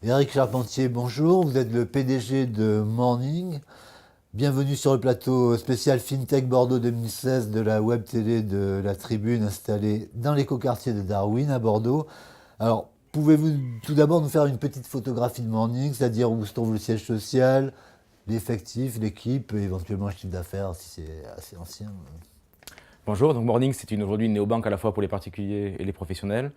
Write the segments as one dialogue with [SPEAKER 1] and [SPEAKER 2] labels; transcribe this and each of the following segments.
[SPEAKER 1] Éric Charpentier, bonjour, vous êtes le PDG de Morning. Bienvenue sur le plateau spécial FinTech Bordeaux 2016 de la web télé de la Tribune installée dans l'écoquartier de Darwin à Bordeaux. Alors, pouvez-vous tout d'abord nous faire une petite photographie de Morning, c'est-à-dire où se trouve le siège social, l'effectif, l'équipe, et éventuellement le chiffre d'affaires si c'est assez ancien.
[SPEAKER 2] Bonjour, donc Morning c'est aujourd'hui une néobanque à la fois pour les particuliers et les professionnels.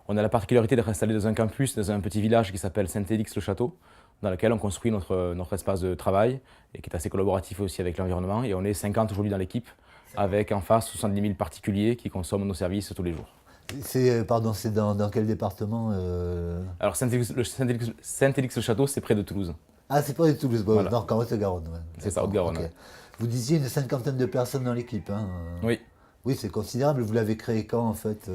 [SPEAKER 2] On a la particularité d'être installé dans un campus, dans un petit village qui s'appelle Saint-Élix-le-Château, dans lequel on construit notre espace de travail et qui est assez collaboratif aussi avec l'environnement. Et on est 50 aujourd'hui dans l'équipe, avec en face 70 000 particuliers qui consomment nos services tous les jours.
[SPEAKER 1] C'est dans quel département
[SPEAKER 2] Alors Saint-Élix-le-Château, c'est près de Toulouse.
[SPEAKER 1] Ah, c'est pas du Toulouse, bon,
[SPEAKER 2] Voilà,
[SPEAKER 1] non, en Haute-Garonne. Ouais.
[SPEAKER 2] c'est ça,
[SPEAKER 1] D'accord,
[SPEAKER 2] Haute-Garonne.
[SPEAKER 1] ok.
[SPEAKER 2] Ouais.
[SPEAKER 1] Vous disiez une cinquantaine de personnes dans l'équipe, hein.
[SPEAKER 2] Oui.
[SPEAKER 1] Oui, c'est considérable. Vous l'avez créé quand, en fait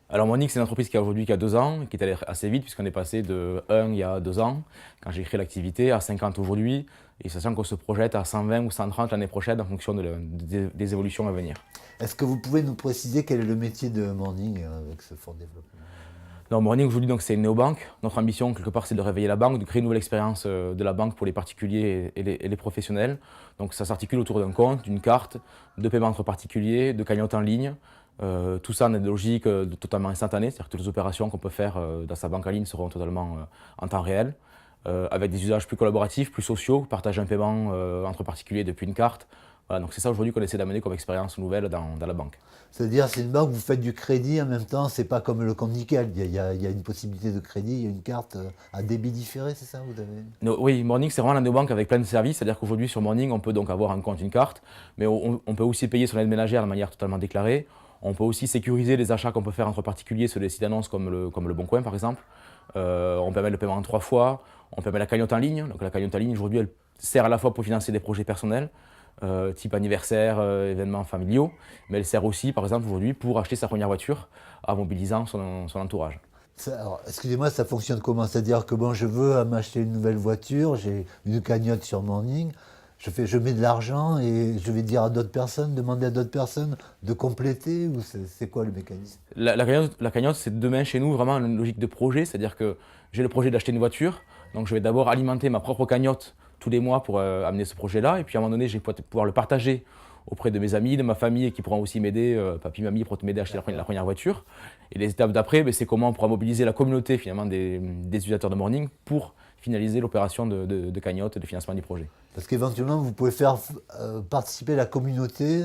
[SPEAKER 2] Alors Morning, c'est une entreprise qui a aujourd'hui 2 ans, qui est allée assez vite puisqu'on est passé de 1 il y a 2 ans, quand j'ai créé l'activité, à 50 aujourd'hui, et sachant qu'on se projette à 120 ou 130 l'année prochaine en fonction des évolutions à venir.
[SPEAKER 1] Est-ce que vous pouvez nous préciser quel est le métier de Morning avec ce fort développement?
[SPEAKER 2] Donc Morning aujourd'hui, donc, c'est une néobanque. Notre ambition, quelque part, c'est de réveiller la banque, de créer une nouvelle expérience de la banque pour les particuliers et les professionnels. Donc ça s'articule autour d'un compte, d'une carte, de paiement entre particuliers, de cagnotte en ligne. Tout ça dans des logiques totalement instantanées, c'est-à-dire que toutes les opérations qu'on peut faire dans sa banque en ligne seront totalement en temps réel, avec des usages plus collaboratifs, plus sociaux, partager un paiement entre particuliers depuis une carte. Voilà, donc c'est ça aujourd'hui qu'on essaie d'amener comme expérience nouvelle dans la banque.
[SPEAKER 1] C'est-à-dire, c'est une banque, vous faites du crédit en même temps, c'est pas comme le compte nickel. Il y a une possibilité de crédit, il y a une carte à débit différé, c'est ça vous avez
[SPEAKER 2] Oui, Morning, c'est vraiment la néobanque avec plein de services. C'est-à-dire qu'aujourd'hui, sur Morning, on peut donc avoir un compte, une carte, mais on peut aussi payer son aide ménagère de manière totalement déclarée. On peut aussi sécuriser les achats qu'on peut faire entre particuliers sur des sites d'annonces comme le Bon Coin, par exemple. On permet le paiement en 3 fois. On permet la cagnotte en ligne. Donc la cagnotte en ligne, aujourd'hui, elle sert à la fois pour financer des projets personnels, type anniversaire, événements familiaux, mais elle sert aussi, par exemple, aujourd'hui, pour acheter sa première voiture en mobilisant son entourage.
[SPEAKER 1] Alors, excusez-moi, ça fonctionne comment? C'est-à-dire que bon, je veux m'acheter une nouvelle voiture, j'ai une cagnotte sur Morning, je mets de l'argent et je vais dire à d'autres personnes, demander à d'autres personnes de compléter ou c'est quoi le mécanisme?
[SPEAKER 2] La cagnotte, c'est demain chez nous vraiment une logique de projet, c'est-à-dire que j'ai le projet d'acheter une voiture, donc je vais d'abord alimenter ma propre cagnotte tous les mois pour amener ce projet-là, et puis à un moment donné, je vais pouvoir le partager auprès de mes amis, de ma famille, et qui pourront aussi m'aider, papy, mamie, pour m'aider à acheter la première voiture. Et les étapes d'après, ben, c'est comment on pourra mobiliser la communauté finalement des utilisateurs de Morning pour finaliser l'opération de cagnotte, de financement du projet.
[SPEAKER 1] Parce qu'éventuellement, vous pouvez faire participer la communauté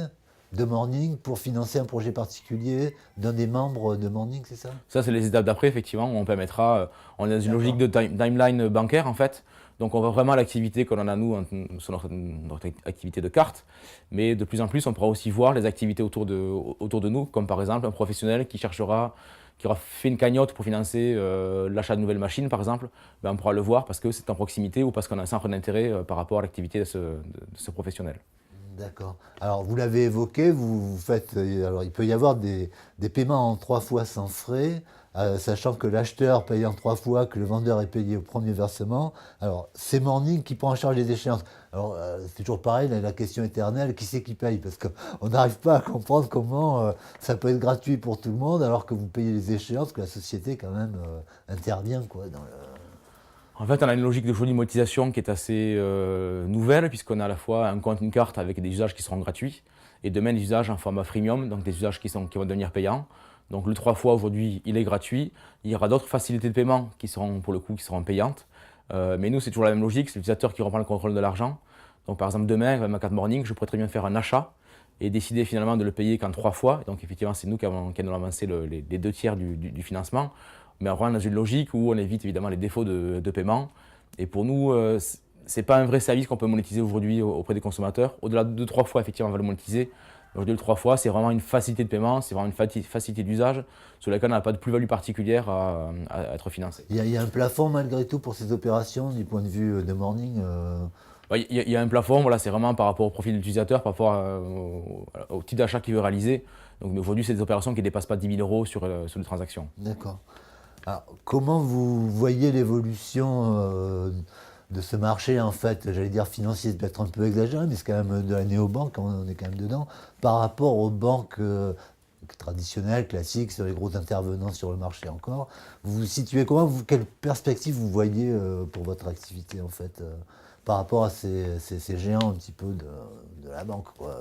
[SPEAKER 1] de Morning pour financer un projet particulier d'un des membres de Morning, c'est ça?
[SPEAKER 2] Ça, c'est les étapes d'après, effectivement, où on permettra, on est dans une logique de timeline bancaire, en fait. Donc, on voit vraiment l'activité qu'on en a, nous, sur notre activité de carte. Mais de plus en plus, on pourra aussi voir les activités autour de nous, comme par exemple un professionnel qui aura fait une cagnotte pour financer l'achat de nouvelles machines, par exemple. Ben, on pourra le voir parce que c'est en proximité ou parce qu'on a un centre d'intérêt par rapport à l'activité de ce professionnel.
[SPEAKER 1] D'accord. Alors, vous l'avez évoqué, vous faites. Alors, il peut y avoir des paiements en 3 fois sans frais, sachant que l'acheteur paye en 3 fois, que le vendeur est payé au premier versement. Alors, c'est Morning qui prend en charge les échéances. Alors, c'est toujours pareil, la question éternelle, qui c'est qui paye? Parce qu'on n'arrive pas à comprendre comment ça peut être gratuit pour tout le monde, alors que vous payez les échéances, que la société, quand même, intervient, quoi, dans le.
[SPEAKER 2] En fait, on a une logique de jolie monétisation qui est assez nouvelle, puisqu'on a à la fois un compte, une carte avec des usages qui seront gratuits, et demain des usages en format freemium, donc des usages qui vont devenir payants. Donc le 3 fois aujourd'hui, il est gratuit. Il y aura d'autres facilités de paiement qui seront pour le coup qui seront payantes. Mais nous, c'est toujours la même logique, c'est l'utilisateur qui reprend le contrôle de l'argent. Donc par exemple, demain, avec ma carte Morning, je pourrais très bien faire un achat et décider finalement de le payer qu'en 3 fois. Donc effectivement, c'est nous qui allons avancer les 2 tiers du financement. Mais on rentre dans une logique où on évite évidemment les défauts de paiement. Et pour nous, ce n'est pas un vrai service qu'on peut monétiser aujourd'hui auprès des consommateurs. Au-delà de 3 fois, effectivement, on va le monétiser. Aujourd'hui, le 3 fois, c'est vraiment une facilité de paiement, c'est vraiment une facilité d'usage sur laquelle on n'a pas de plus-value particulière à être financé.
[SPEAKER 1] Il y a un plafond malgré tout pour ces opérations du point de vue de Morning.
[SPEAKER 2] Il y a un plafond, voilà, c'est vraiment par rapport au profil de l'utilisateur, par rapport au type d'achat qu'il veut réaliser. Donc aujourd'hui, c'est des opérations qui ne dépassent pas 10 000 euros sur les transactions.
[SPEAKER 1] D'accord. Alors, comment vous voyez l'évolution de ce marché, en fait, j'allais dire financier, c'est peut-être un peu exagéré, mais c'est quand même de la néobanque, on est quand même dedans, par rapport aux banques traditionnels, classiques, sur les gros intervenants sur le marché encore. Vous vous situez comment, quelle perspective vous voyez pour votre activité en fait, par rapport à ces géants un petit peu de la banque, quoi.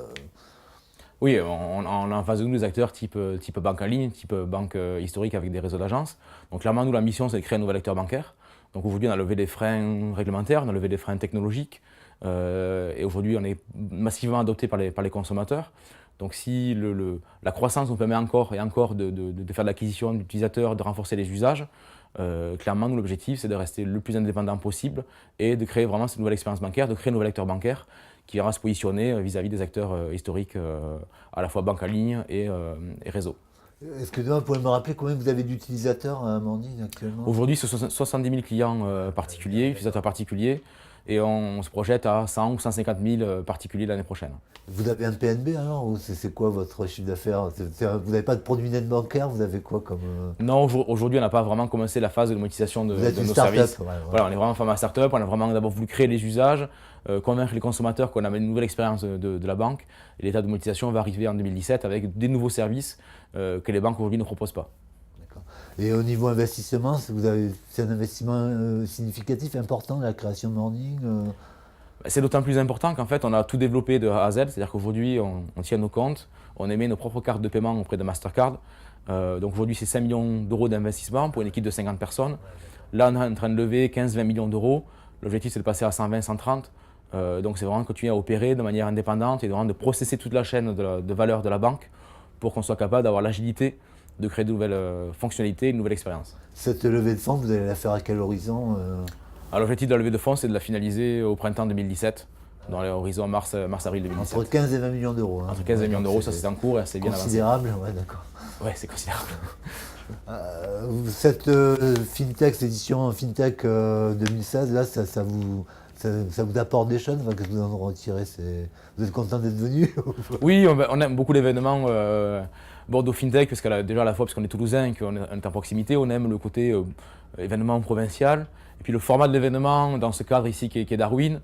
[SPEAKER 2] Oui, on a en face de nous des acteurs type banque en ligne, type banque historique avec des réseaux d'agences. Donc clairement, nous, la mission, c'est de créer un nouvel acteur bancaire. Donc aujourd'hui, on a levé des freins réglementaires, on a levé des freins technologiques. Et aujourd'hui, on est massivement adopté par les consommateurs. Donc si la croissance nous permet encore et encore de faire de l'acquisition d'utilisateurs, de renforcer les usages, clairement, nous, l'objectif, c'est de rester le plus indépendant possible et de créer vraiment cette nouvelle expérience bancaire, de créer un nouvel acteur bancaire qui ira se positionner vis-à-vis des acteurs historiques, à la fois banque en ligne et réseau.
[SPEAKER 1] Est-ce que vous pouvez me rappeler combien vous avez d'utilisateurs à Morning actuellement?
[SPEAKER 2] Aujourd'hui, ce sont 70 000 clients particuliers, utilisateurs particuliers, et on se projette à 100 ou 150 000 particuliers l'année prochaine.
[SPEAKER 1] Vous avez un PNB alors, ou c'est quoi votre chiffre d'affaires? Vous n'avez pas de produit net bancaire, vous avez quoi comme...
[SPEAKER 2] Non, aujourd'hui, on n'a pas vraiment commencé la phase de monétisation de
[SPEAKER 1] Vous êtes une
[SPEAKER 2] nos
[SPEAKER 1] start-up,
[SPEAKER 2] services.
[SPEAKER 1] ouais, ouais.
[SPEAKER 2] Voilà, on est vraiment en format start-up, on a vraiment d'abord voulu créer les usages, convaincre les consommateurs qu'on avait une nouvelle expérience de la banque. Et l'état de monétisation va arriver en 2017 avec des nouveaux services que les banques aujourd'hui ne proposent pas.
[SPEAKER 1] D'accord. Et au niveau investissement, c'est un investissement significatif, important, la création de Morning
[SPEAKER 2] C'est d'autant plus important qu'en fait, on a tout développé de A à Z, c'est-à-dire qu'aujourd'hui, on tient nos comptes, on émet nos propres cartes de paiement auprès de Mastercard. Donc aujourd'hui, c'est 5 millions d'euros d'investissement pour une équipe de 50 personnes. Là, on est en train de lever 15-20 millions d'euros. L'objectif, c'est de passer à 120-130. Donc c'est vraiment continuer à opérer de manière indépendante et vraiment de processer toute la chaîne de valeur de la banque pour qu'on soit capable d'avoir l'agilité de créer de nouvelles fonctionnalités, une nouvelle expérience.
[SPEAKER 1] Cette levée de fonds, vous allez la faire à quel horizon
[SPEAKER 2] Alors l'objectif de la levée de fonds, c'est de la finaliser au printemps 2017, dans l'horizon mars-avril 2017.
[SPEAKER 1] Entre 15 et 20 millions d'euros.
[SPEAKER 2] Entre 15 et 20 millions d'euros, ça c'est en cours et c'est bien avancé.
[SPEAKER 1] Considérable, ouais, d'accord.
[SPEAKER 2] Ouais, c'est considérable.
[SPEAKER 1] Cette FinTech, l'édition FinTech 2016, là, ça vous apporte des choses, enfin, qu'est-ce que vous en retirez? Vous êtes content d'être venu?
[SPEAKER 2] Oui, on aime beaucoup l'événement Bordeaux FinTech, parce déjà à la fois parce qu'on est toulousain et qu'on est en proximité, on aime le côté événement provincial. Et puis le format de l'événement, dans ce cadre ici qui est Darwin,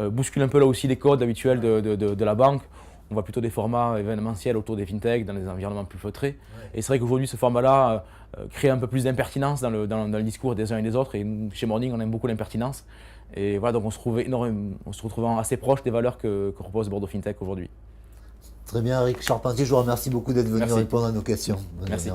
[SPEAKER 2] bouscule un peu là aussi les codes habituels de la banque. On voit plutôt des formats événementiels autour des FinTech, dans des environnements plus feutrés. Ouais. Et c'est vrai qu'aujourd'hui, ce format-là crée un peu plus d'impertinence dans le discours des uns et des autres. Et nous, chez Morning, on aime beaucoup l'impertinence. Et voilà, donc on se retrouve assez proche des valeurs que propose Bordeaux FinTech aujourd'hui.
[SPEAKER 1] Très bien, Eric Charpentier, je vous remercie beaucoup d'être venu répondre à nos questions.
[SPEAKER 2] Merci.